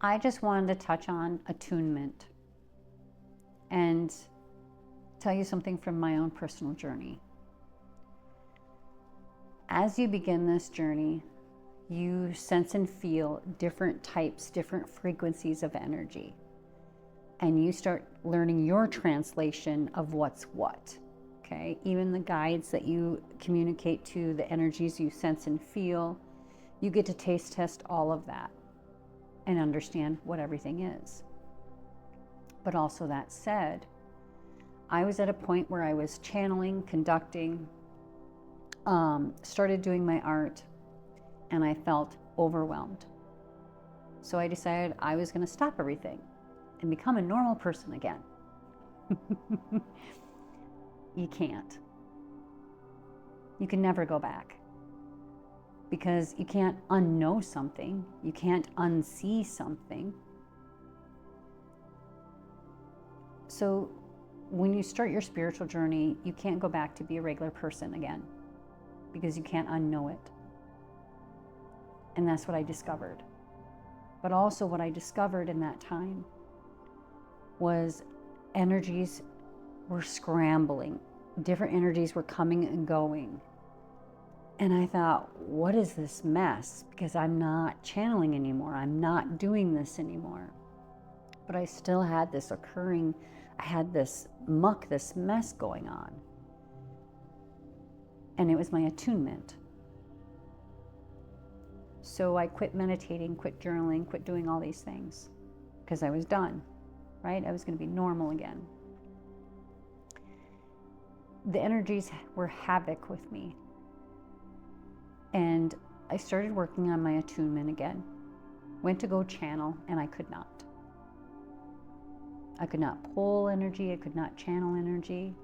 I just wanted to touch on attunement and tell you something from my own personal journey. As you begin this journey, you sense and feel different types, different frequencies of energy. And you start learning your translation of what's what. Okay? Even the guides that you communicate to, the energies you sense and feel, you get to taste test all of that and understand what everything is. But also, that said, I was at a point where I was channeling, conducting, started doing my art, and I felt overwhelmed. So I decided I was going to stop everything and become a normal person again. You can't. You can never go back. Because you can't unknow something. You can't unsee something. So when you start your spiritual journey, you can't go back to be a regular person again. Because you can't unknow it. And that's what I discovered. But also what I discovered in that time was energies were scrambling. Different energies were coming and going. And I thought, what is this mess? Because I'm not channeling anymore. I'm not doing this anymore. But I still had this occurring. I had this muck, this mess going on. And it was my attunement. So I quit meditating, quit journaling, quit doing all these things because I was done, right? I was going to be normal again. The energies were havoc with me. And I started working on my attunement again. Went to go channel, and I could not. I could not pull energy, I could not channel energy.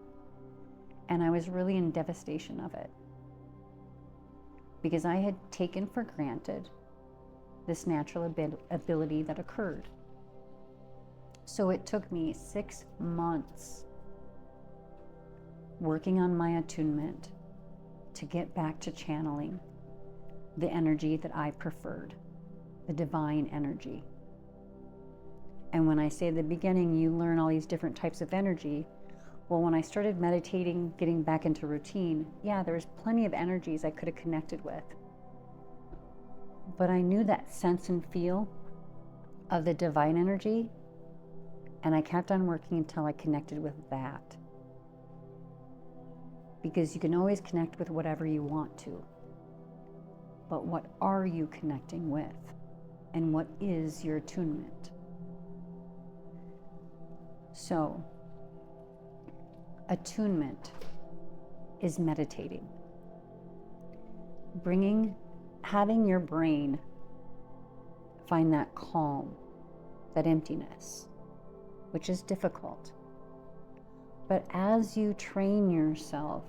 And I was really in devastation of it. Because I had taken for granted this natural ability that occurred. So it took me 6 months working on my attunement to get back to channeling the energy that I preferred, the divine energy. And when I say at the beginning, you learn all these different types of energy. Well, when I started meditating, getting back into routine, yeah, there was plenty of energies I could have connected with. But I knew that sense and feel of the divine energy, and I kept on working until I connected with that. Because you can always connect with whatever you want to. But what are you connecting with? And what is your attunement? So, attunement is meditating. Having your brain find that calm, that emptiness, which is difficult. But as you train yourself,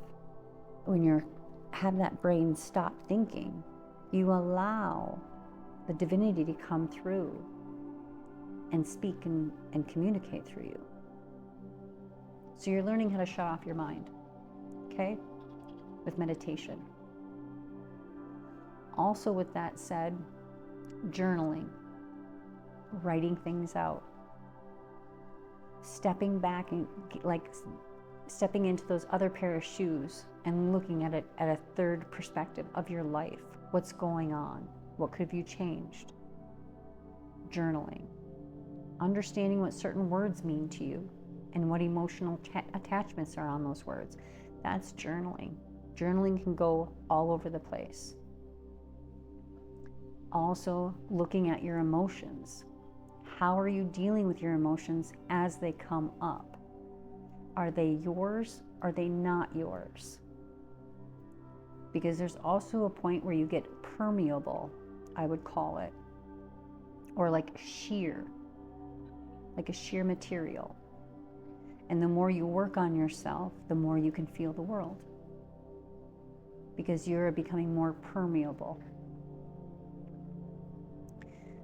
when you have that brain stop thinking, you allow the divinity to come through and speak and communicate through you. So you're learning how to shut off your mind, okay? With meditation. Also, with that said, journaling, writing things out, stepping back and stepping into those other pair of shoes and looking at it at a third perspective of your life. What's going on? What could have you changed? Journaling. Understanding what certain words mean to you and what emotional attachments are on those words. That's journaling. Journaling can go all over the place. Also, looking at your emotions. How are you dealing with your emotions as they come up? Are they yours? Are they not yours? Because there's also a point where you get permeable, I would call it, or like a sheer material. And the more you work on yourself, the more you can feel the world. Because you're becoming more permeable.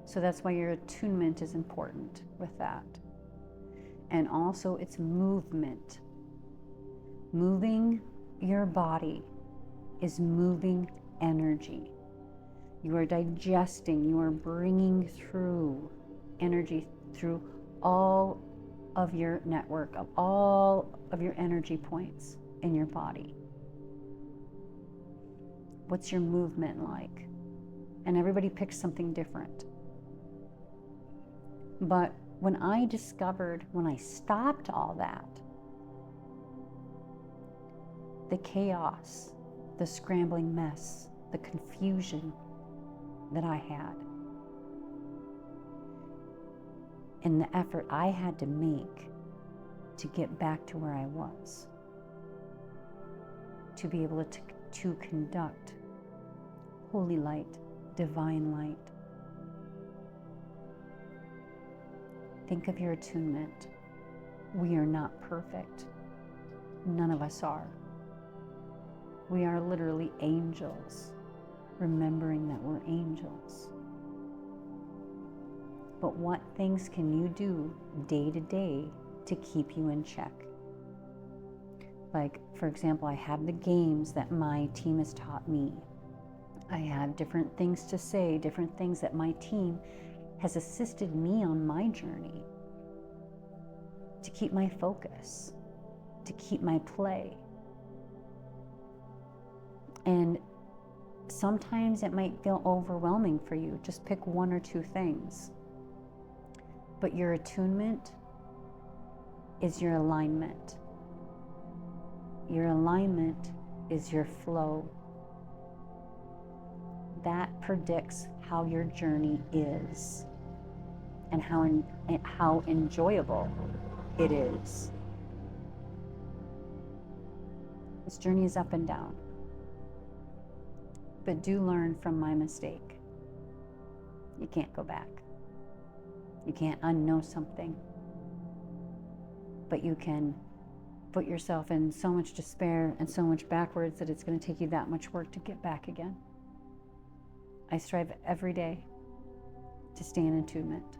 So that's why your attunement is important with that. And also it's movement. Moving your body is moving energy. You are digesting, you are bringing through energy through all of your network, of all of your energy points in your body. What's your movement like? And everybody picks something different. But when I stopped all that, the chaos, the scrambling mess, the confusion that I had, and the effort I had to make to get back to where I was, to be able to conduct holy light, divine light. Think of your attunement. We are not perfect. None of us are. We are literally angels, remembering that we're angels. But what things can you do day to day to keep you in check? Like, for example, I have the games that my team has taught me. I have different things to say, different things that my team has assisted me on my journey to keep my focus, to keep my play. And sometimes it might feel overwhelming for you. Just pick one or two things. But your attunement is your alignment. Your alignment is your flow. That predicts how your journey is and how enjoyable it is. This journey is up and down. But do learn from my mistake. You can't go back. You can't unknow something. But you can put yourself in so much despair and so much backwards that it's going to take you that much work to get back again. I strive every day to stay in attunement.